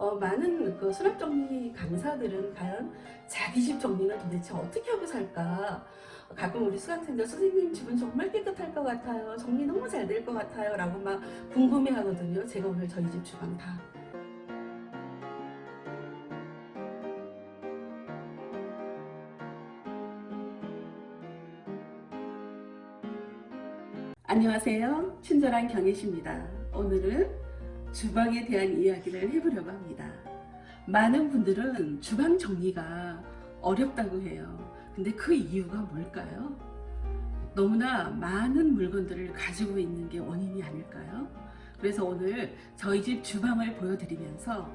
많은 그 수납 정리 강사들은 과연 자기 집 정리는 도대체 어떻게 하고 살까? 가끔 우리 수강생들 선생님 집은 정말 깨끗할 것 같아요. 정리 너무 잘 될 것 같아요. 라고 막 궁금해 하거든요. 제가 오늘 저희 집 주방 다 안녕하세요. 친절한 경혜씨입니다. 오늘은 주방에 대한 이야기를 해보려고 합니다. 많은 분들은 주방 정리가 어렵다고 해요. 근데 그 이유가 뭘까요? 너무나 많은 물건들을 가지고 있는 게 원인이 아닐까요? 그래서 오늘 저희 집 주방을 보여드리면서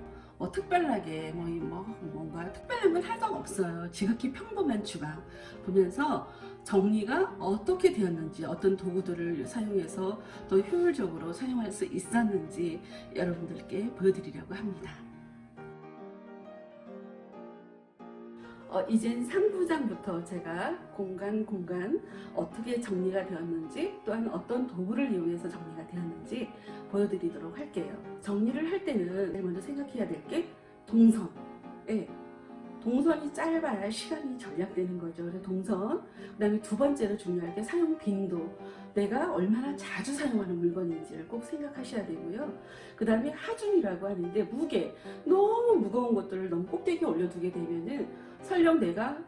특별하게 뭔가 특별한 건 하나도 없어요. 지극히 평범한 주방 보면서 정리가 어떻게 되었는지, 어떤 도구들을 사용해서 더 효율적으로 사용할 수 있었는지 여러분들께 보여드리려고 합니다. 이젠 3부장부터 제가 공간 어떻게 정리가 되었는지, 또한 어떤 도구를 이용해서 정리가 되었는지 보여드리도록 할게요. 정리를 할 때는 제일 먼저 생각해야 될 게 동선. 동선이 짧아야 시간이 절약되는 거죠. 그래서 동선, 그 다음에 두 번째로 중요한 게 사용 빈도. 내가 얼마나 자주 사용하는 물건인지를 꼭 생각하셔야 되고요. 그 다음에 하중이라고 하는데 무게, 너무 무거운 것들을 너무 꼭대기에 올려두게 되면은 설령 내가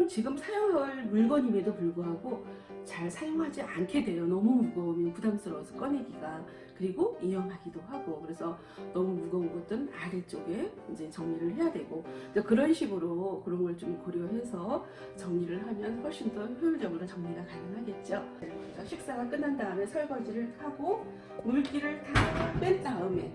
지금 사용할 물건임에도 불구하고 잘 사용하지 않게 돼요. 너무 무거우면 부담스러워서 꺼내기가, 그리고 위험하기도 하고. 그래서 너무 무거운 것들은 아래쪽에 이제 정리를 해야 되고, 그런 식으로 그런 걸 좀 고려해서 정리를 하면 훨씬 더 효율적으로 정리가 가능하겠죠. 먼저 식사가 끝난 다음에 설거지를 하고 물기를 다 뺀 다음에,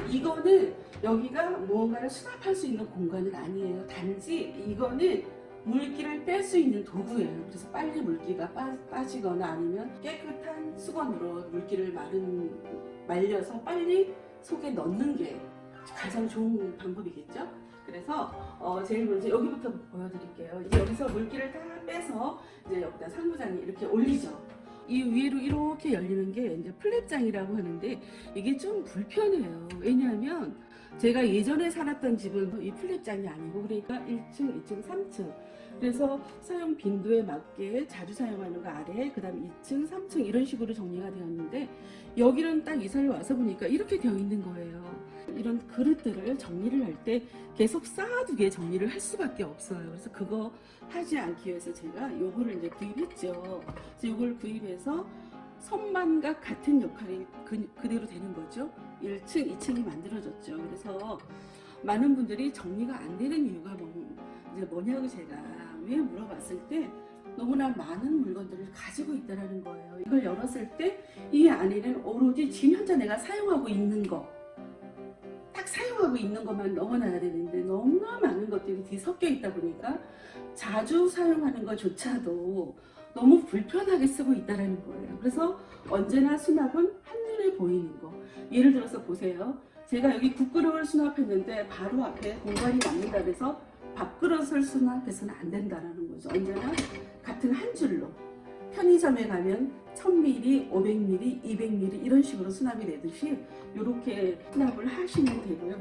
이거는 여기가 무언가를 수납할 수 있는 공간은 아니에요. 단지 이거는 물기를 뺄 수 있는 도구예요. 그래서 빨리 물기가 빠지거나 아니면 깨끗한 수건으로 물기를 말려서 빨리 속에 넣는 게 가장 좋은 방법이겠죠. 그래서 제일 먼저 여기부터 보여드릴게요. 이제 여기서 물기를 다 빼서 이제 여기다 상부장에 이렇게 올리죠. 이 위로 이렇게 열리는 게 이제 플랩장이라고 하는데, 이게 좀 불편해요. 왜냐하면 제가 예전에 살았던 집은 이 플랩장이 아니고, 그러니까 1층, 2층, 3층. 그래서 사용 빈도에 맞게 자주 사용하는 거 아래, 그 다음 2층, 3층 이런 식으로 정리가 되었는데, 여기는 딱 이사를 와서 보니까 이렇게 되어 있는 거예요. 이런 그릇들을 정리를 할 때 계속 쌓아두게 정리를 할 수밖에 없어요. 그래서 그거 하지 않기 위해서 제가 요거를 이제 구입했죠. 그래서 요걸 구입해서 선반과 같은 역할이 그대로 되는 거죠. 1층, 2층이 만들어졌죠. 그래서 많은 분들이 정리가 안 되는 이유가 뭐냐고 제가 왜 물어봤을 때, 너무나 많은 물건들을 가지고 있다는 거예요. 이걸 열었을 때 이 안에는 오로지 지금 현재 내가 사용하고 있는 거, 딱 사용하고 있는 것만 넣어놔야 되는데 너무나 많은 것들이 뒤섞여 있다 보니까 자주 사용하는 것조차도 너무 불편하게 쓰고 있다는 거예요. 그래서 언제나 수납은 한눈에 보이는 거. 예를 들어서 보세요. 제가 여기 국그릇을 수납했는데 바로 앞에 공간이 남는다 그래서 밥그릇을 수납해서는 안 된다는 거죠. 언제나 같은 한 줄로 편의점에 가면 1000ml, 500ml, 200ml 이런 식으로 수납이 되듯이 이렇게 수납을 하시면 되고요.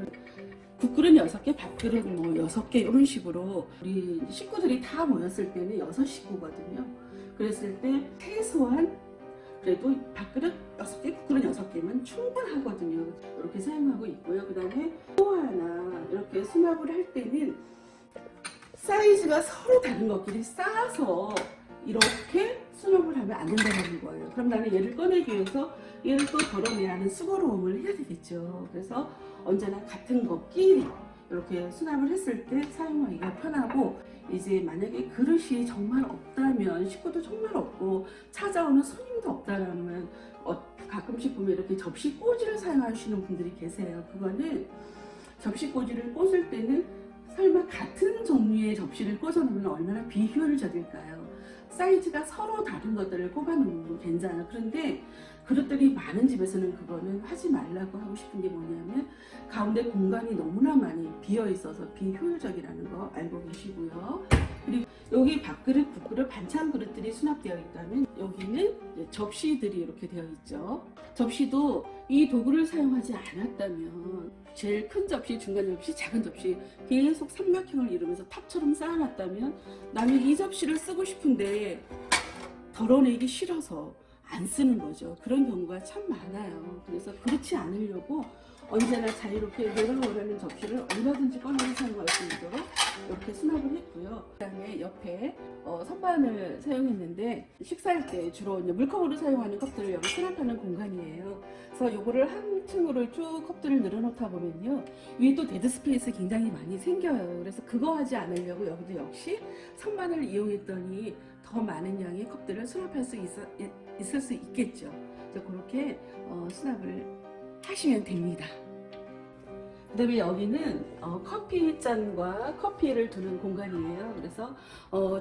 국그릇 6개, 밥그릇 6개 이런 식으로 우리 식구들이 다 모였을 때는 6식구거든요. 그랬을 때 최소한 그래도 밥그릇 6개, 국그릇 6개면 충분하거든요. 이렇게 사용하고 있고요. 그 다음에 또 하나 이렇게 수납을 할 때는 사이즈가 서로 다른 것끼리 쌓아서 이렇게 수납을 하면 안 된다는 거예요. 그럼 나는 얘를 꺼내기 위해서 얘를 또 덜어내야 하는 수고로움을 해야 되겠죠. 그래서 언제나 같은 것끼리 이렇게 수납을 했을 때 사용하기가 편하고, 이제 만약에 그릇이 정말 없다면, 식구도 정말 없고 찾아오는 손님도 없다면 가끔씩 보면 이렇게 접시 꽂이를 사용하시는 분들이 계세요. 그거는 접시 꽂이를 꽂을 때는 설마 같은 종류의 접시를 꽂아놓으면 얼마나 비효율적일까요? 사이즈가 서로 다른 것들을 꼽아놓으면 괜찮아요. 그런데 그릇들이 많은 집에서는 그거는 하지 말라고 하고 싶은 게 뭐냐면, 가운데 공간이 너무나 많이 비어 있어서 비효율적이라는 거 알고 계시고요. 그리고 여기 밥그릇, 국그릇, 반찬 그릇들이 수납되어 있다면 여기는 접시들이 이렇게 되어 있죠. 접시도 이 도구를 사용하지 않았다면 제일 큰 접시, 중간 접시, 작은 접시 계속 삼각형을 이루면서 탑처럼 쌓아놨다면 남이 이 접시를 쓰고 싶은데 덜어내기 싫어서 안 쓰는 거죠. 그런 경우가 참 많아요. 그래서 그렇지 않으려고 언제나 자유롭게 내가 원하는 접시를 얼마든지 꺼내서 사용할 수 있도록 이렇게 수납을 했고요. 그 다음에 옆에 선반을 사용했는데 식사할 때 주로 이제 물컵으로 사용하는 컵들을 여기 수납하는 공간이에요. 그래서 요거를 한 층으로 쭉 컵들을 늘어놓다 보면요. 위에 또 데드 스페이스 굉장히 많이 생겨요. 그래서 그거 하지 않으려고 여기도 역시 선반을 이용했더니 더 많은 양의 컵들을 수납할 수 있을 수 있겠죠. 그래서 그렇게 수납을 하시면 됩니다. 그 다음에 여기는 커피잔과 커피를 두는 공간이에요. 그래서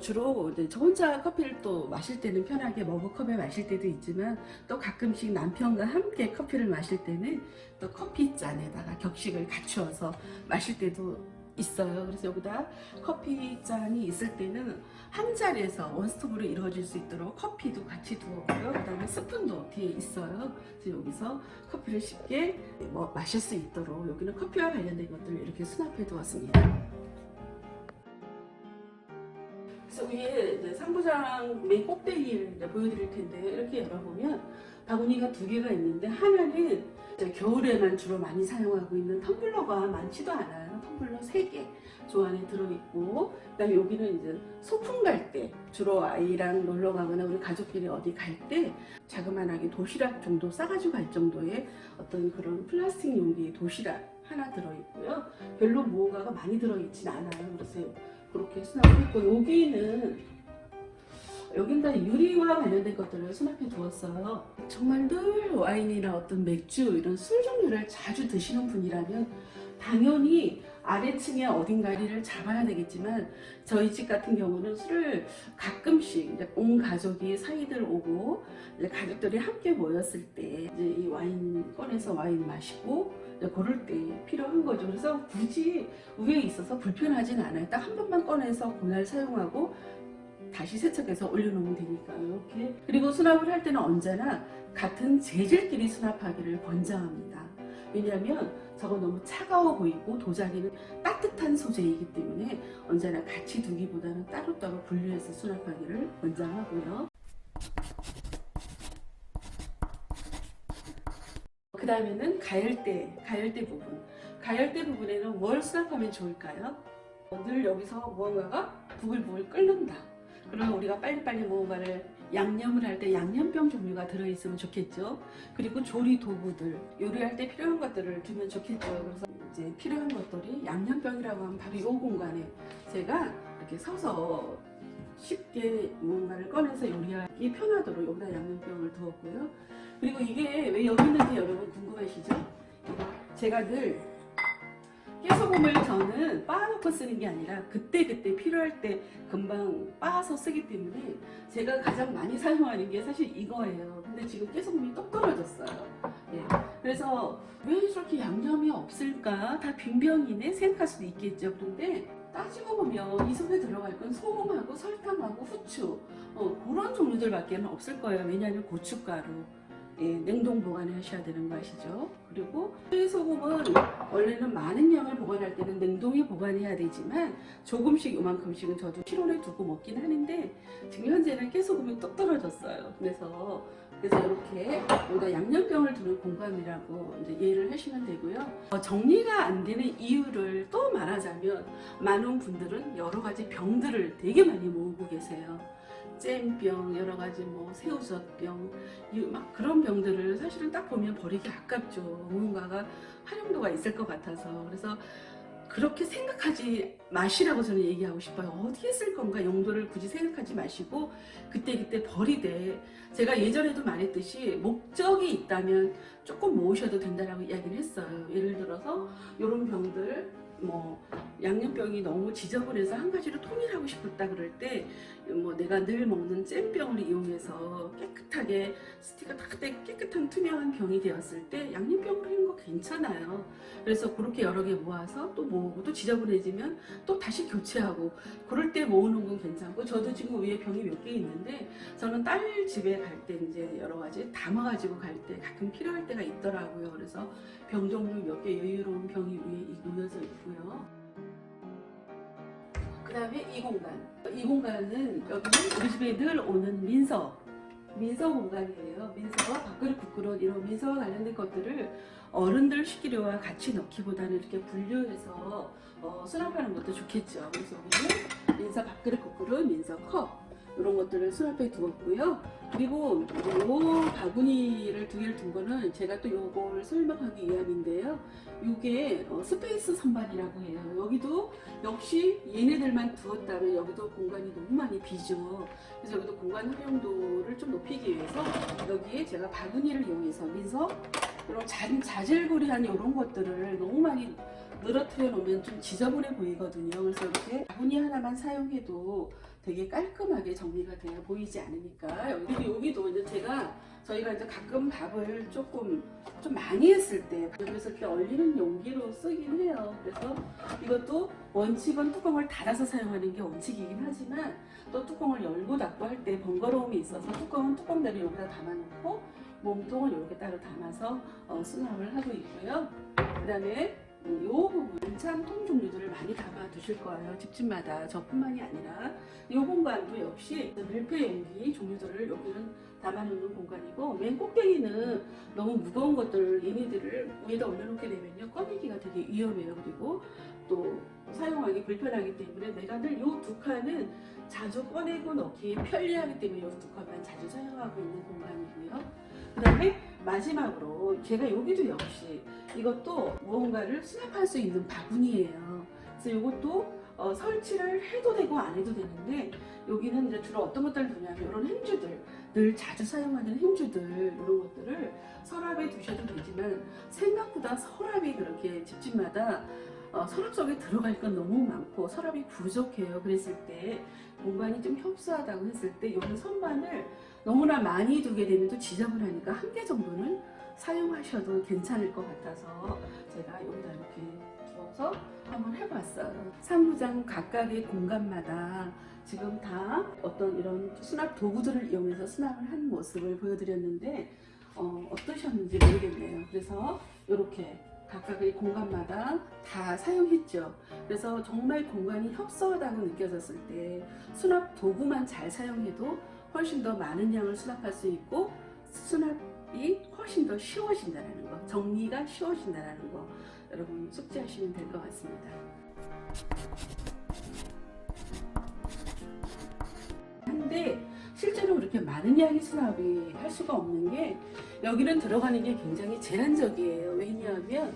주로 이제 저 혼자 커피를 또 마실 때는 편하게 머그컵에 마실 때도 있지만 또 가끔씩 남편과 함께 커피를 마실 때는 또 커피잔에다가 격식을 갖추어서 마실 때도 있어요. 그래서 여기다 커피잔이 있을 때는 한 자리에서 원스톱으로 이루어질 수 있도록 커피도 같이 두었고요. 그 다음에 스푼도 뒤에 있어요. 그래서 여기서 커피를 쉽게 마실 수 있도록 여기는 커피와 관련된 것들을 이렇게 수납해 두었습니다. 그래서 위에 이제 상부장 맨 꼭대기를 이제 보여드릴 텐데 이렇게 열어보면 바구니가 두 개가 있는데 하나는 이제 겨울에만 주로 많이 사용하고 있는 텀블러가 많지도 않아요. 텀블러 3개 조 안에 들어있고, 그다음에 여기는 이제 소풍 갈 때 주로 아이랑 놀러 가거나 우리 가족끼리 어디 갈 때 자그만하게 도시락 정도 싸가지고 갈 정도의 어떤 그런 플라스틱 용기의 도시락 하나 들어있고요. 별로 무언가가 많이 들어있진 않아요. 그래서 그렇게 수납을 했고, 여긴 다 유리와 관련된 것들을 수납해 두었어요. 정말 늘 와인이나 어떤 맥주 이런 술 종류를 자주 드시는 분이라면 당연히 아래층에 어딘가를 잡아야 되겠지만 저희 집 같은 경우는 술을 가끔씩 이제 온 가족이 사이들 오고 이제 가족들이 함께 모였을 때 이제 이 와인 꺼내서 와인 마시고 그럴 때 필요한 거죠. 그래서 굳이 위에 있어서 불편하진 않아요. 딱 한 번만 꺼내서 그날 사용하고 다시 세척해서 올려놓으면 되니까요. 이렇게. 그리고 수납을 할 때는 언제나 같은 재질끼리 수납하기를 권장합니다. 왜냐하면 저거 너무 차가워 보이고 도자기는 따뜻한 소재이기 때문에 언제나 같이 두기보다는 따로따로 분류해서 수납하기를 권장하고요. 그 다음에는 가열대 부분. 가열대 부분에는 뭘 수납하면 좋을까요? 늘 여기서 무언가가 부글부글 끓는다. 그러면 우리가 빨리빨리 무언가를 양념을 할 때 양념병 종류가 들어있으면 좋겠죠. 그리고 조리 도구들, 요리할 때 필요한 것들을 두면 좋겠죠. 그래서 이제 필요한 것들이 양념병이라고 하면 바로 이 공간에 제가 이렇게 서서 쉽게 무언가를 꺼내서 요리하기 편하도록 여기다 양념병을 두었고요. 그리고 이게 왜 여기 있는지 여러분 궁금하시죠? 제가 늘 깨소금을 저는 빻아놓고 쓰는 게 아니라 그때그때 필요할 때 금방 빻아서 쓰기 때문에 제가 가장 많이 사용하는 게 사실 이거예요. 근데 지금 깨소금이 똑 떨어졌어요. 예. 그래서 왜 저렇게 양념이 없을까? 다 빈병이네 생각할 수도 있겠죠. 그런데 따지고 보면 이 속에 들어갈 건 소금하고 설탕하고 후추 그런 종류들밖에 없을 거예요. 왜냐하면 고춧가루 냉동 보관하셔야 되는 거 아시죠? 그리고 소금은 원래는 많은 양을 보관할 때는 냉동에 보관해야 되지만 조금씩 요만큼씩은 저도 실온에 두고 먹긴 하는데 지금 현재는 깨소금이 뚝 떨어졌어요. 그래서 이렇게 여기다 양념병을 두는 공간이라고 이제 이해를 하시면 되고요. 정리가 안 되는 이유를 또 말하자면 많은 분들은 여러 가지 병들을 되게 많이 모으고 계세요. 잼병, 여러 가지 새우젓병, 막 그런 병들을 사실은 딱 보면 버리기 아깝죠. 뭔가가 활용도가 있을 것 같아서. 그래서 그렇게 생각하지 마시라고 저는 얘기하고 싶어요. 어디에 쓸 건가 용도를 굳이 생각하지 마시고 그때그때 버리되, 제가 예전에도 말했듯이 목적이 있다면 조금 모으셔도 된다라고 이야기를 했어요. 예를 들어서 이런 병들 양념병이 너무 지저분해서 한 가지로 통일하고 싶었다 그럴 때 뭐 내가 늘 먹는 잼병을 이용해서 깨끗하게 스티커 다 깨끗한 투명한 병이 되었을 때 양념병으로 하는 거 괜찮아요. 그래서 그렇게 여러 개 모아서 또 모으고 또 지저분해지면 또 다시 교체하고 그럴 때 모으는 건 괜찮고, 저도 지금 위에 병이 몇 개 있는데 저는 딸 집에 갈 때 이제 여러 가지 담아가지고 갈 때 가끔 필요할 때가 있더라고요. 그래서 병 종류 몇 개 여유로운 병이 위에 놓여져 있고요. 그 다음에 이 공간은 여기는 우리 집에 늘 오는 민서 공간이에요. 민서, 밥그릇, 국그릇 이런 민서와 관련된 것들을 어른들 식기류와 같이 넣기보다는 이렇게 분류해서 수납하는 것도 좋겠죠. 그래서 여기는 민서 밥그릇, 국그릇, 민서 컵 이런 것들을 수납해 두었고요. 그리고 요 바구니를 두 개를 둔 거는 제가 또 요걸 설명하기 위함인데요. 요게 스페이스 선반이라고 해요. 여기도 역시 얘네들만 두었다면 여기도 공간이 너무 많이 비죠. 그래서 여기도 공간 활용도를 좀 높이기 위해서 여기에 제가 바구니를 이용해서 민서 이런 자질구레한 이런 것들을 너무 많이 늘어뜨려 놓으면 좀 지저분해 보이거든요. 그래서 이렇게 바구니 하나만 사용해도 되게 깔끔하게 정리가 되어 보이지 않으니까. 여기도 이제 저희가 이제 가끔 밥을 조금 좀 많이 했을 때, 그래서 이렇게 얼리는 용기로 쓰긴 해요. 그래서 이것도 원칙은 뚜껑을 닫아서 사용하는 게 원칙이긴 하지만 또 뚜껑을 열고 닫고 할 때 번거로움이 있어서 뚜껑은 뚜껑대로 여기다 담아놓고 몸통을 이렇게 따로 담아서 수납을 하고 있고요. 그 다음에 이 부분 반찬통 종류들을 많이 담아 두실 거예요. 집집마다. 저뿐만이 아니라 이 공간도 역시 밀폐 용기 종류들을 여기는 담아놓는 공간이고, 맨 꼭대기는 너무 무거운 것들 얘네들을 위에다 올려놓게 되면요 꺼내기가 되게 위험해요. 그리고 또 사용하기 불편하기 때문에 내가 늘 이 두 칸은 자주 꺼내고 넣기 편리하기 때문에 이 두 칸만 자주 사용하고 있는 공간이고요. 그 다음에 마지막으로 제가 여기도 역시 이것도 무언가를 수납할 수 있는 바구니예요. 그래서 이것도 설치를 해도 되고 안 해도 되는데, 여기는 이제 주로 어떤 것들을 두냐면 이런 행주들, 늘 자주 사용하는 행주들 이런 것들을 서랍에 두셔도 되지만 생각보다 서랍이 그렇게 집집마다 서랍 속에 들어갈 건 너무 많고 서랍이 부족해요. 그랬을 때 공간이 좀 협소하다고 했을 때 이런 선반을 너무나 많이 두게 되면 또 지저분하니까 한 개 정도는 사용하셔도 괜찮을 것 같아서 제가 여기다 이렇게 두어서 한번 해봤어요. 상부장 각각의 공간마다 지금 다 어떤 이런 수납 도구들을 이용해서 수납을 한 모습을 보여드렸는데 어떠셨는지 모르겠네요. 그래서 이렇게 각각의 공간마다 다 사용했죠. 그래서 정말 공간이 협소하다고 느껴졌을 때 수납 도구만 잘 사용해도 훨씬 더 많은 양을 수납할 수 있고 수납이 훨씬 더 쉬워진다는 거, 정리가 쉬워진다는 거 여러분 숙지하시면 될 것 같습니다. 근데 실제로 그렇게 많은 양의 수납이 할 수가 없는 게 여기는 들어가는 게 굉장히 제한적이에요. 왜냐하면